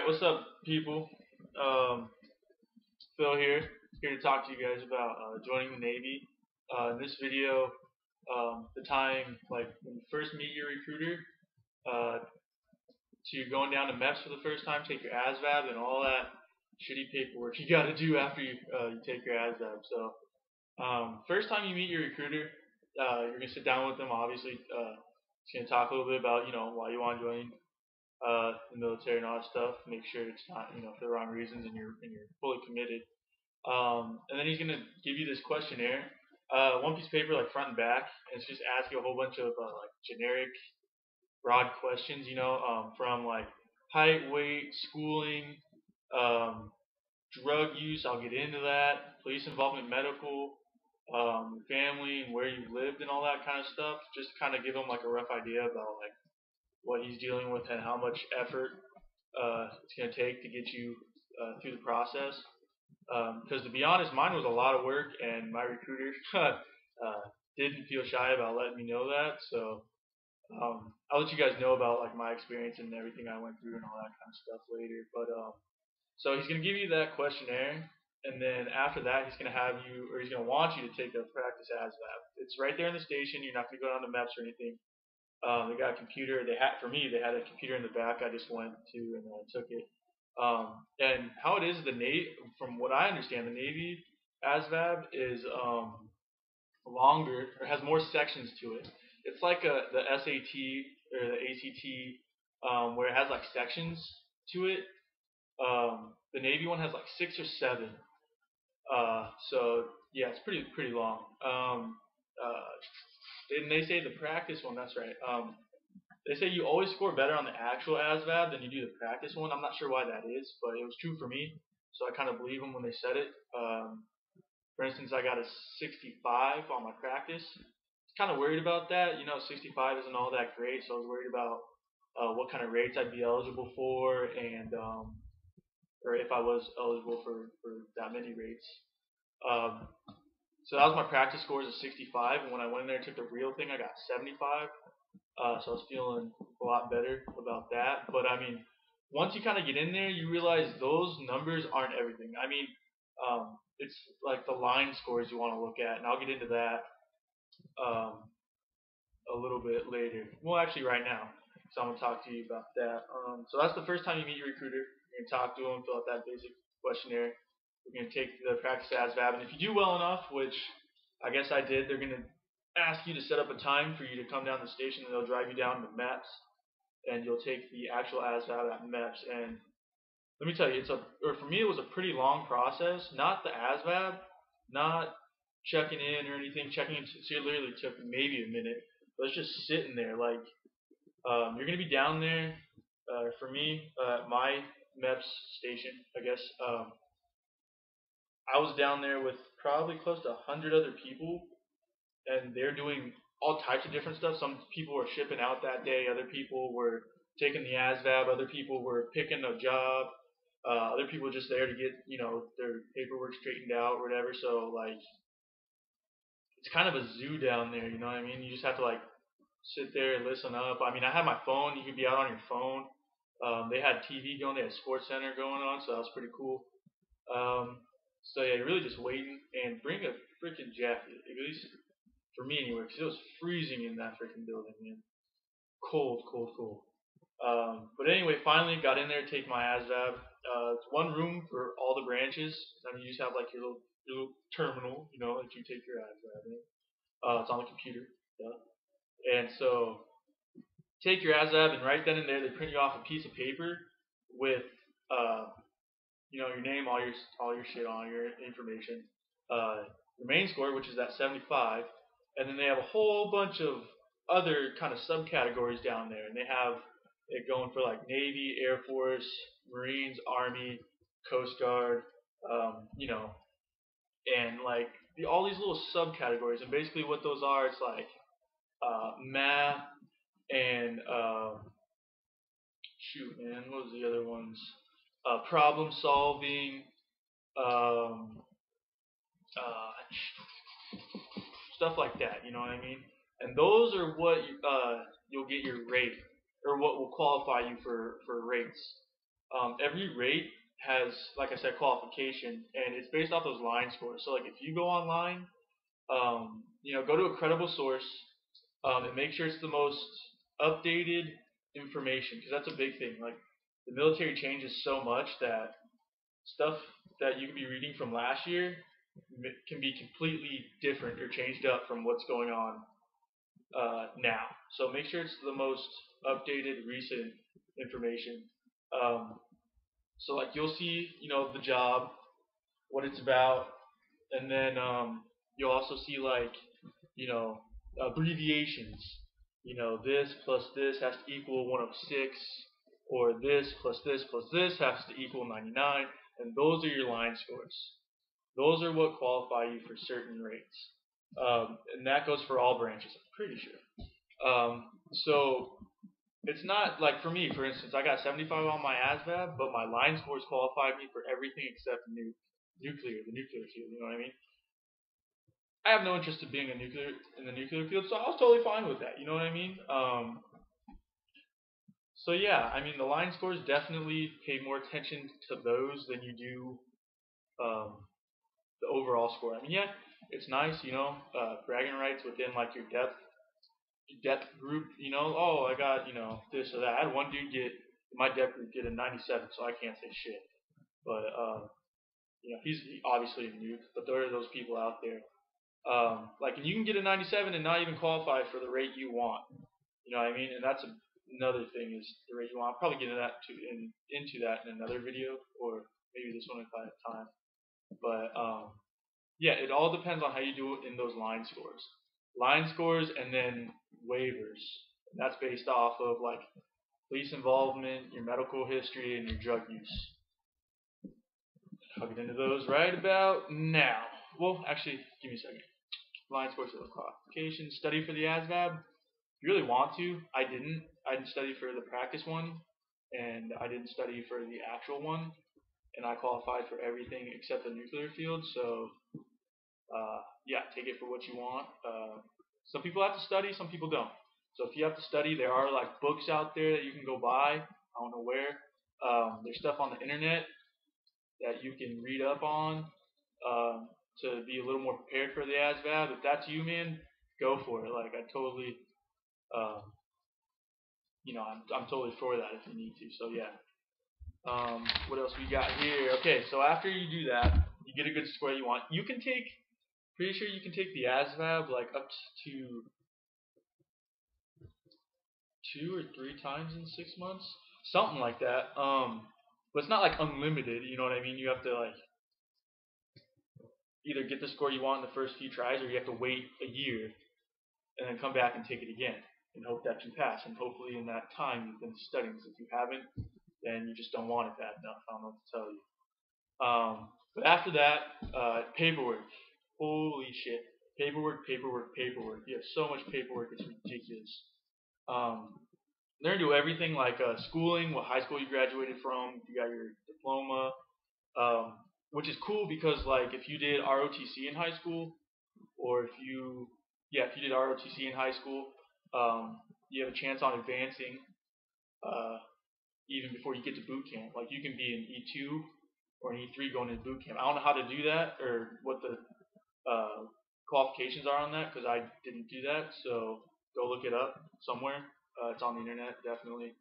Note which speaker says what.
Speaker 1: What's up, people? Um, Phil here to talk to you guys about joining the Navy. In this video, the time like when you first meet your recruiter, uh, to going down to MEPS for the first time, take your ASVAB and all that shitty paperwork you got to do after you take your ASVAB. So, first time you meet your recruiter, you're gonna sit down with them. Obviously, he's gonna talk a little bit about why you want to join the military and all that stuff. Make sure it's not for the wrong reasons and you're fully committed. And then he's gonna give you this questionnaire, one piece of paper like front and back, and it's just ask you a whole bunch of like generic, broad questions. From like height, weight, schooling, um, drug use. I'll get into that. Police involvement, medical. Family and where you lived and all that kind of stuff. Just kind of give him like a rough idea about like what he's dealing with and how much effort it's going to take to get you through the process. Because to be honest, mine was a lot of work, and my recruiter didn't feel shy about letting me know that. So I'll let you guys know about like my experience and everything I went through and all that kind of stuff later. But so he's going to give you that questionnaire, and then after that, he's going to have you, or he's going to want you to take a practice ASVAB. It's right there in the station. You're not going to go down to MEPS or anything. They got a computer. For me, they had a computer in the back. I just went to and took it. And how it is, the Navy, from what I understand, the Navy ASVAB is longer or has more sections to it. It's like the SAT or the ACT, where it has like sections to it. The Navy one has like 6 or 7. So yeah, it's pretty long. And they say the practice one. That's right. They say you always score better on the actual ASVAB than you do the practice one. I'm not sure why that is, but it was true for me, so I kind of believe them when they said it. For instance, I got a 65 on my practice. I was kind of worried about that. 65 isn't all that great, so I was worried about what kind of rates I'd be eligible for, and or if I was eligible for that many rates. So that was my practice score is a 65, and when I went in there and took the real thing, I got 75. So I was feeling a lot better about that. But I mean, once you kind of get in there, you realize those numbers aren't everything. I mean, it's like the line scores you want to look at, and I'll get into that a little bit later. Well, actually, right now. So I'm gonna talk to you about that. So that's the first time you meet your recruiter. You're gonna talk to him, fill out that basic questionnaire. We're gonna take the practice ASVAB, and if you do well enough, which I guess I did, they're gonna ask you to set up a time for you to come down to the station, and they'll drive you down to MEPS, and you'll take the actual ASVAB at MEPS. And let me tell you, for me, it was a pretty long process. Not the ASVAB, not checking in or anything. Checking in, so it literally took maybe a minute, but it's just sitting there. Like you're gonna be down there. For me, my MEPS station, I guess. I was down there with probably close to 100 other people, and they're doing all types of different stuff. Some people were shipping out that day. Other people were taking the ASVAB. Other people were picking a job. Other people were just there to get their paperwork straightened out or whatever. So like, it's kind of a zoo down there. You know what I mean? You just have to like sit there and listen up. I mean, I had my phone. You could be out on your phone. They had TV going. They had Sports Center going on, so that was pretty cool. So yeah, you're really just waiting, and bring a freaking jacket, at least for me anyway, because it was freezing in that freaking building, man. Cold, cold, cold. But anyway, finally got in there to take my ASVAB. It's one room for all the branches. I mean, you just have like your little terminal, that you take your ASVAB in. It's on the computer. Yeah. And so take your ASVAB, and right then and there, they print you off a piece of paper with your name, all your shit, all your information, your main score, which is that 75, and then they have a whole bunch of other kind of subcategories down there, and they have it going for like Navy, Air Force, Marines, Army, Coast Guard, and like all these little subcategories, and basically what those are, it's like math and shoot, man, what was the other ones? Problem solving, um, stuff like that. You know what I mean? And those are what you'll get your rate, or what will qualify you for rates. Every rate has, like I said, qualification, and it's based off those line scores. So like if you go online, go to a credible source, and make sure it's the most updated information, because that's a big thing. Like the military changes so much that stuff that you could be reading from last year can be completely different or changed up from what's going on now. So make sure it's the most updated, recent information. Um, so like you'll see, the job, what it's about, and then you'll also see like, you know, abbreviations. This plus this has to equal 106, or this plus this has to equal 99, and those are your line scores. Those are what qualify you for certain rates, and that goes for all branches. I'm pretty sure. So it's not like for me, for instance, I got 75 on my ASVAB, but my line scores qualified me for everything except the nuclear field. You know what I mean? I have no interest in being in the nuclear field, so I was totally fine with that. You know what I mean? So yeah, I mean the line scores definitely pay more attention to those than you do the overall score. I mean, yeah, it's nice, bragging rights within like your depth group. Oh, I got this or that. I had one dude get my depth group get a 97, so I can't say shit. But he's obviously a noob, but there are those people out there. Like you can get a 97 and not even qualify for the rate you want. You know what I mean? And that's another thing is the rate you want. I'll probably get into that in another video, or maybe this one if I have time. But yeah, it all depends on how you do it in those line scores. Line scores and then waivers. And that's based off of like police involvement, your medical history, and your drug use. I'll get into those right about now. Well, actually, give me a second. Line scores for the qualification. Study for the ASVAB. If you really want to, I didn't. I didn't study for the practice one, and I didn't study for the actual one, and I qualified for everything except the nuclear field. So, yeah, take it for what you want. Some people have to study, some people don't. So if you have to study, there are like books out there that you can go buy. I don't know where. There's stuff on the internet that you can read up on to be a little more prepared for the ASVAB. If that's you, man, go for it. Like I totally, I'm totally for that if you need to. So yeah. What else we got here? Okay, so after you do that, you get a good score you want. You can take, pretty sure you can take the ASVAB like up to 2 or 3 times in 6 months, something like that. But it's not like unlimited. You know what I mean? You have to like either get the score you want in the first few tries, or you have to wait a year and then come back and take it again and hope that you pass. And hopefully in that time you've been studying. So if you haven't, then you just don't want it bad enough. I don't know what to tell you. But after that, paperwork. Holy shit. Paperwork. You have so much paperwork, it's ridiculous. They're going to do everything like schooling, what high school you graduated from, you got your diploma, which is cool because like if you did ROTC in high school, or if you did ROTC in high school, you have a chance on advancing even before you get to boot camp. Like you can be an E2 or an E3 going into boot camp. I don't know how to do that or what the qualifications are on that because I didn't do that. So go look it up somewhere. It's on the internet, definitely.